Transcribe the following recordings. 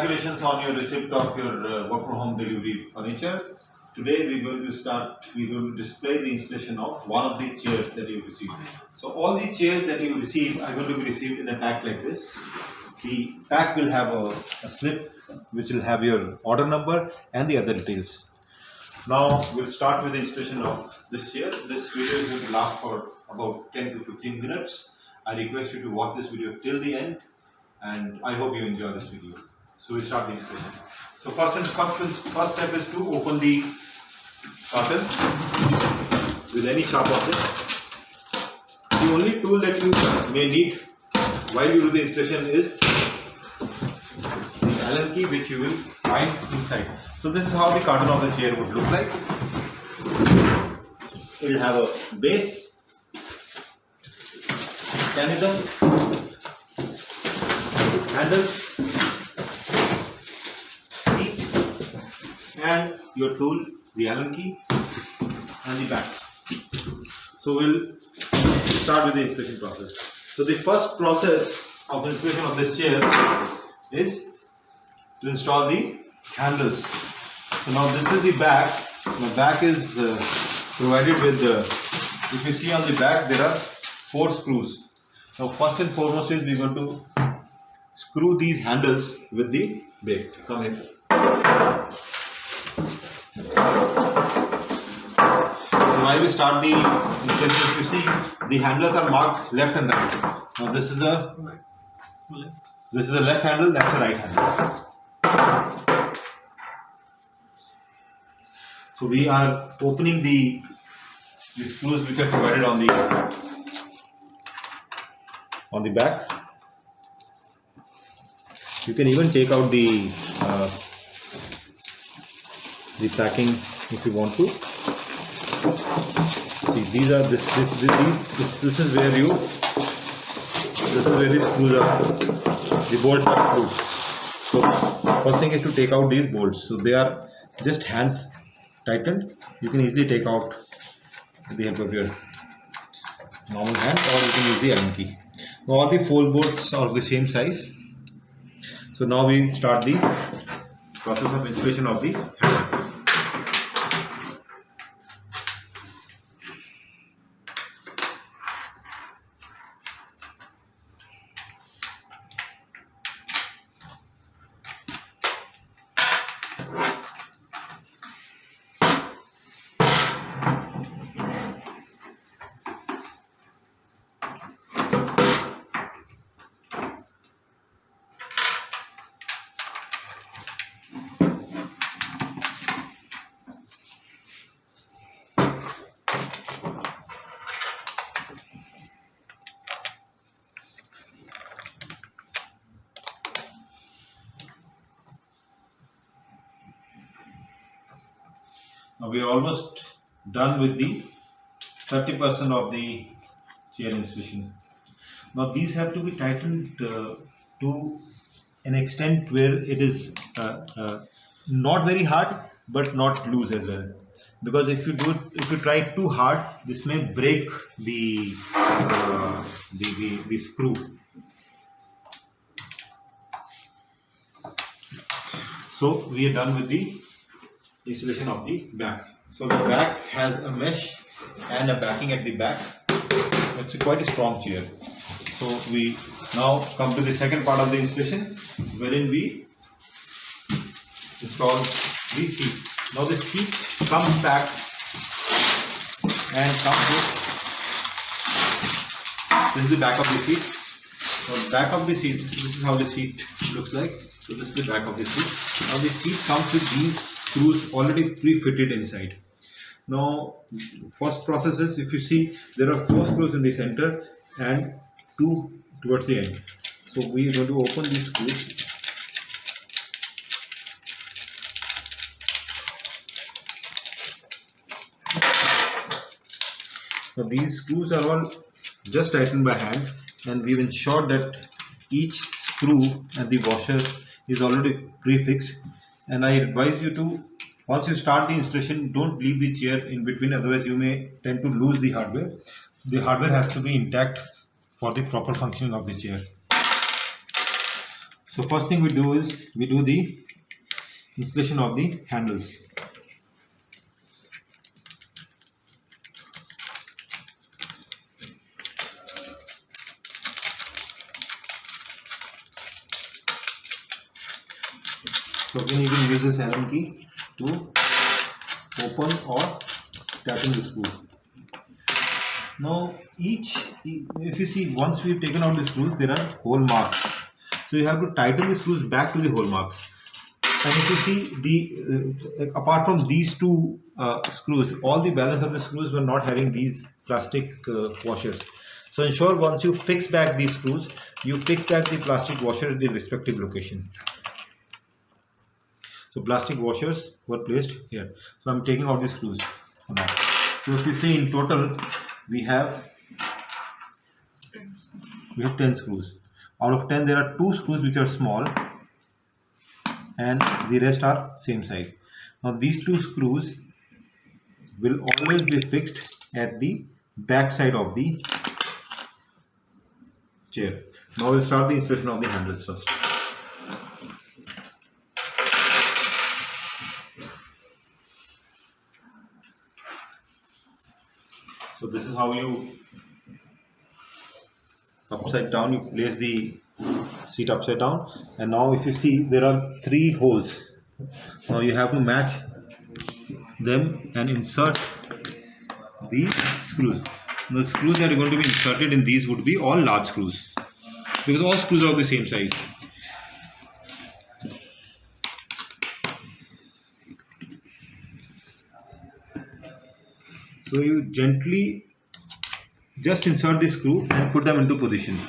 congratulations on your receipt of your work from home delivery furniture. Today we're going to display the installation of one of the chairs that you received. So all the chairs that you receive are going to be received in a pack like this. The pack will have a slip which will have your order number and the other details. Now we'll start with the installation of this chair. This video is going to last for about 10 to 15 minutes. I request you to watch this video till the end, and I hope you enjoy this video. So we'll start the installation. So first step is to open the carton with any sharp object. The only tool that you may need while you do the installation is the Allen key, which you will find inside. So this is how the carton of the chair would look like. It will have a base, mechanism, handles, seat, and your tool, the Allen key, and the back. So we'll start with the installation process. So the first process of installation of this chair is to install the handles. So now this is the back. The back is provided with if you see on the back there are 4 screws. Now first and foremost is we are going to screw these handles with the bait. Come here. So while we start the installation, you see the handles are marked left and right. Now this is a left handle, that's a right handle. So we are opening the screws which are provided on the back. You can even take out the packing if you want to. See, these are this is where the screws are. The bolts are screwed. So first thing is to take out these bolts. So they are just hand tightened. You can easily take out with the help of your normal hand, or you can use the Allen key. Now all the 4 bolts are of the same size. So now we start the process of installation of the handle. Now we are almost done with the 30% of the chair installation. Now these have to be tightened to an extent where it is not very hard but not loose as well. Because if you try it too hard, this may break the screw. So we are done with the installation of the back. So the back has a mesh and a backing at the back. It's quite a strong chair. So we now come to the second part of the installation, wherein we install the seat. Now the seat comes back and comes with, this is the back of the seat. So back of the seat, this is how the seat looks like. So this is the back of the seat. Now the seat comes with these screws already pre-fitted inside. Now first process is, if you see, there are 4 screws in the center and 2 towards the end. So we are going to open these screws. Now these screws are all just tightened by hand, and we've ensured that each screw and the washer is already prefixed. And I advise you to, once you start the installation, don't leave the chair in between, otherwise you may tend to lose the hardware. So the hardware has to be intact for the proper functioning of the chair. So first thing we do is we do the installation of the handles. So again you can use this Allen key to open or tighten the screw. Now if you see, once we've taken out the screws, there are hole marks. So you have to tighten the screws back to the hole marks. And if you see, the apart from these two screws, all the balance of the screws were not having these plastic washers. So ensure once you fix back these screws, you fix back the plastic washer at the respective location. So plastic washers were placed here. So I'm taking out the screws now. So if you see, in total we have 10 screws. Out of 10 there are 2 screws which are small and the rest are same size. Now these 2 screws will always be fixed at the back side of the chair. Now we'll start the installation of the handles first. So this is how you, upside down, you place the seat upside down, and now if you see, there are 3 holes. Now you have to match them and insert the screws. The screws that are going to be inserted in these would be all large screws, because all screws are of the same size. So you gently just insert the screw and put them into position.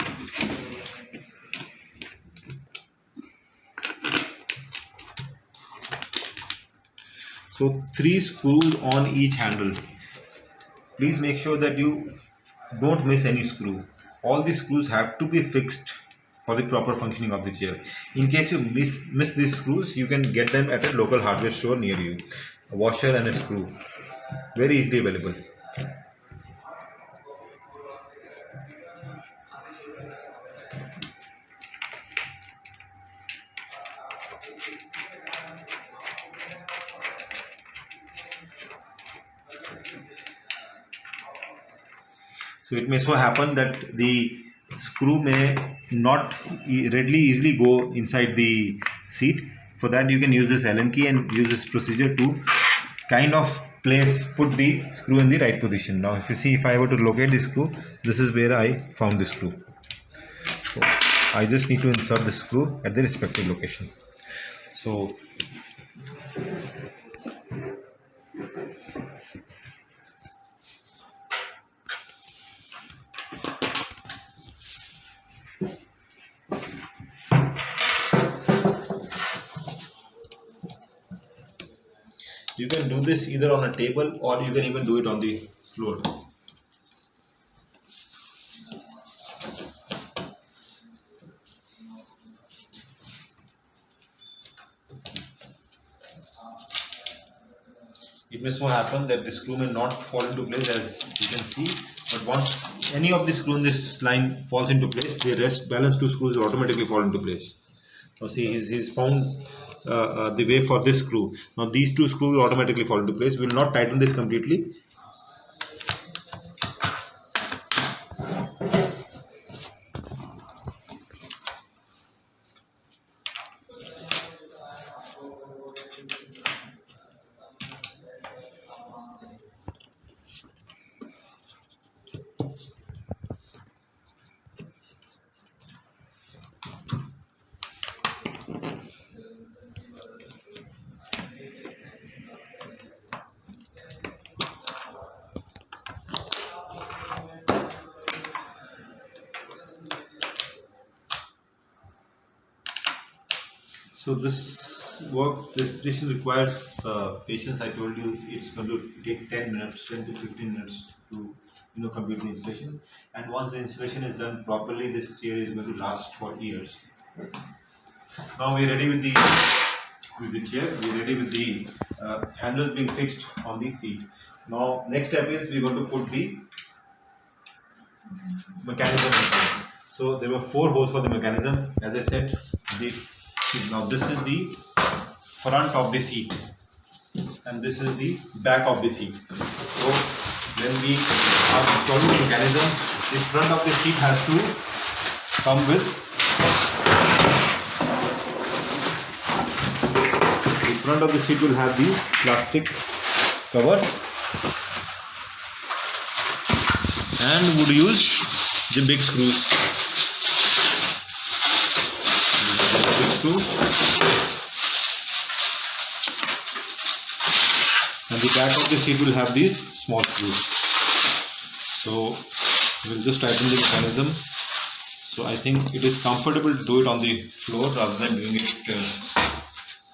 So 3 screws on each handle. Please make sure that you don't miss any screw. All the screws have to be fixed for the proper functioning of the chair. In case you miss these screws, you can get them at a local hardware store near you. A washer and a screw, very easily available. So it may so happen that the screw may not readily easily go inside the seat. For that you can use this Allen key and use this procedure to kind of put the screw in the right position. Now if you see, if I were to locate the screw, this is where I found the screw. So I just need to insert the screw at the respective location. So you can do this either on a table or you can even do it on the floor. It may so happen that the screw may not fall into place, as you can see, but once any of the screw in this line falls into place, the balance 2 screws will automatically fall into place. Now see, he's found the way for this screw. Now these 2 screws will automatically fall into place. We will not tighten this completely. So this installation requires patience. I told you it's going to take 10 minutes, 10 to 15 minutes to complete the installation. And once the installation is done properly, this chair is going to last for years. Now we're ready with the chair. We're ready with the handles being fixed on the seat. Now next step is we're going to put the mechanism in place. So there were 4 holes for the mechanism. As I said, now this is the front of the seat and this is the back of the seat. So when we are installing the mechanism, the front of the seat has to come with the front of the seat will have the plastic cover and would use the big screws. Big screws. And the back of the seat will have these small screws. So we'll just tighten the mechanism. So I think it is comfortable to do it on the floor rather than doing it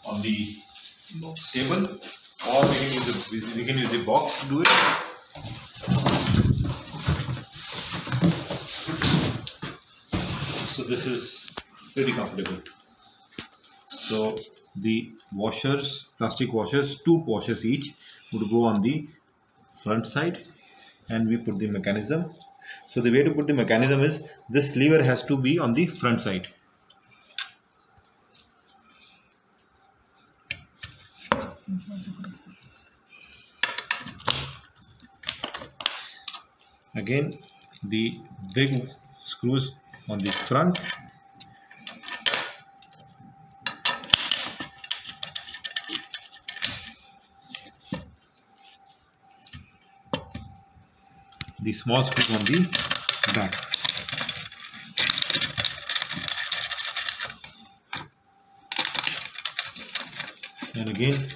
on the table, or we can use the box to do it. So this is pretty comfortable. So the washers, plastic washers, 2 washers each would go on the front side, and we put the mechanism. So the way to put the mechanism is this lever has to be on the front side. Again, the big screws on the front. The small screws on the back. And again,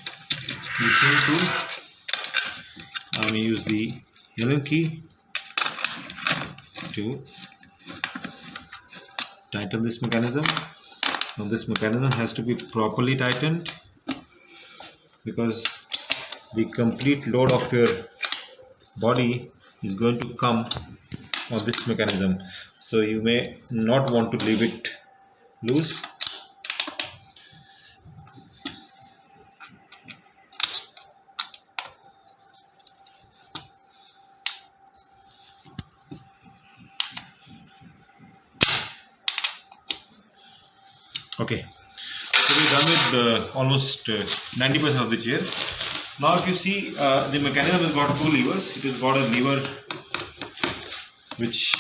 the same tool. I'm going to use the Allen key to tighten this mechanism. Now this mechanism has to be properly tightened because the complete load of your body is going to come on this mechanism, so you may not want to leave it loose. Okay, so we're done with almost 90% of the chair. Now if you see, the mechanism has got 2 levers. It has got a lever which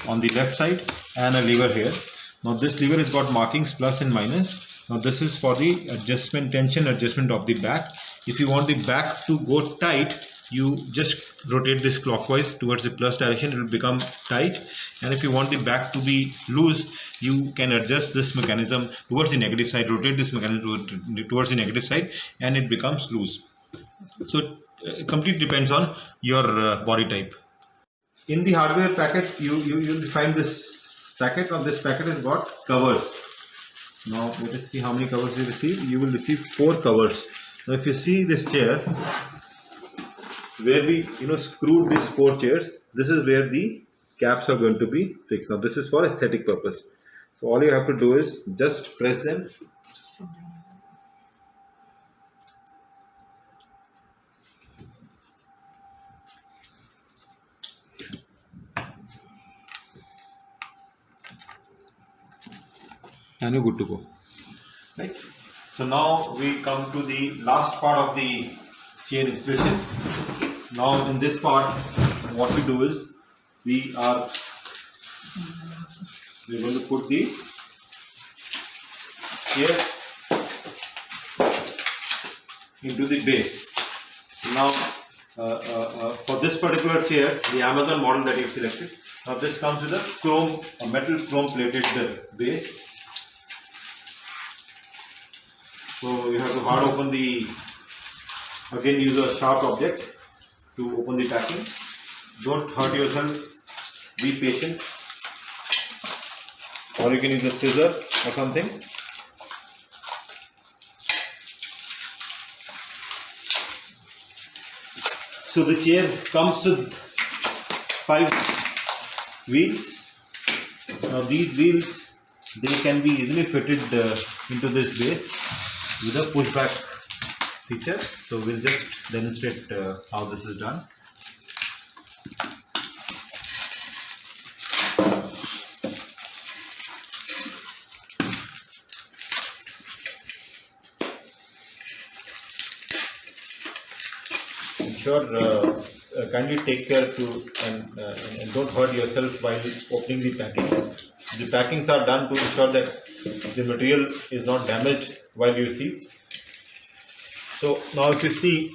on the left side and a lever here. Now this lever has got markings plus and minus. Now this is for the adjustment, tension adjustment of the back. If you want the back to go tight, you just rotate this clockwise towards the plus direction, it will become tight. And if you want the back to be loose, you can adjust this mechanism towards the negative side, rotate this mechanism towards the negative side, and it becomes loose. So it completely depends on your body type. In the hardware packet, you'll find this packet. Of this packet has got covers. Now let us see how many covers you receive. You will receive 4 covers. Now if you see this chair, where we screwed these 4 chairs, this is where the caps are going to be fixed. Now this is for aesthetic purpose. So all you have to do is just press them. And you're good to go, right? So now we come to the last part of the chair installation. Now in this part, what we do is we're going to put the chair into the base. Now for this particular chair, the Amazon model that you've selected, now this comes with a metal chrome plated base. So you have to hard open again use a sharp object to open the packing. Don't hurt yourself, be patient, or you can use a scissor or something. So the chair comes with 5 wheels. Now these wheels, they can be easily fitted into this base with a pushback feature. So we'll just demonstrate how this is done. ensure kindly take care to and don't hurt yourself while opening the packings. The packings are done to ensure that the material is not damaged while you receive. So now if you see,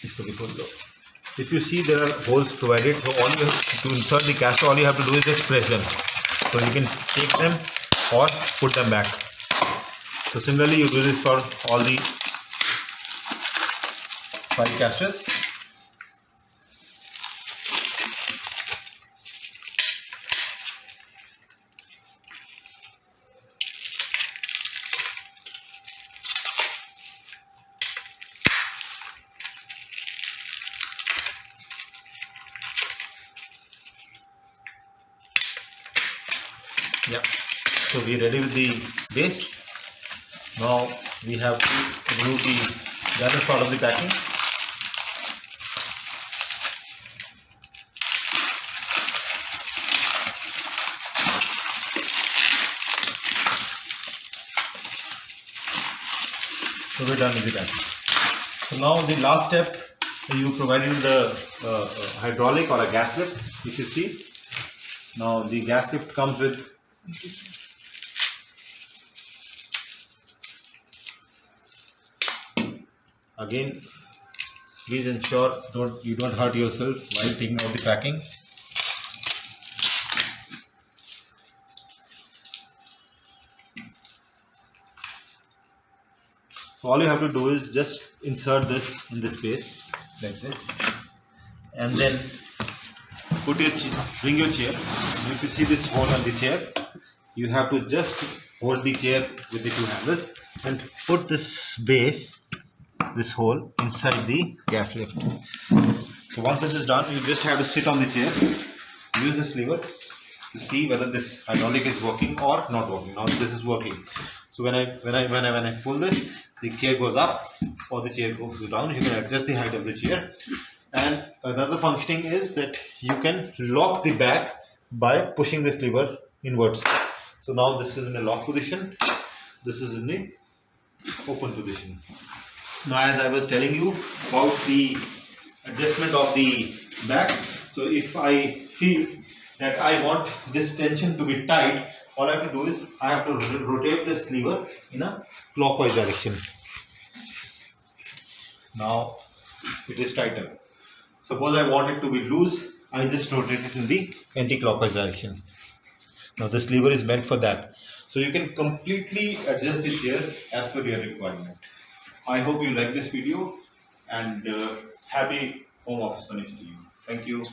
if you see there are holes provided, so all you have to insert the caster, all you have to do is just press them. So you can take them or put them back. So similarly you do this for all the 5 casters. Yeah, so we are ready with the base. Now we have to remove the other part of the packing. So we're done with the packing. So now the last step, you provided the hydraulic or a gas lift, if you see. Now the gas lift comes with again, please ensure you don't hurt yourself while taking out the packing. So all you have to do is just insert this in the space like this, and then bring your chair. If you see this hole on the chair, you have to just hold the chair with the 2 handles and put this base, this hole, inside the gas lift. So once this is done, you just have to sit on the chair, use this lever to see whether this hydraulic is working or not working. Now this is working. So when I pull this, the chair goes up or the chair goes down. You can adjust the height of the chair. And another functioning is that you can lock the back by pushing this lever inwards. So now this is in a lock position, this is in the open position. Now as I was telling you about the adjustment of the back, so if I feel that I want this tension to be tight, all I have to do is I have to rotate this lever in a clockwise direction. Now it is tighter. Suppose I want it to be loose, I just rotate it in the anti-clockwise direction. Now this lever is meant for that. So you can completely adjust the chair as per your requirement. I hope you like this video, and happy home office furniture to you. Thank you.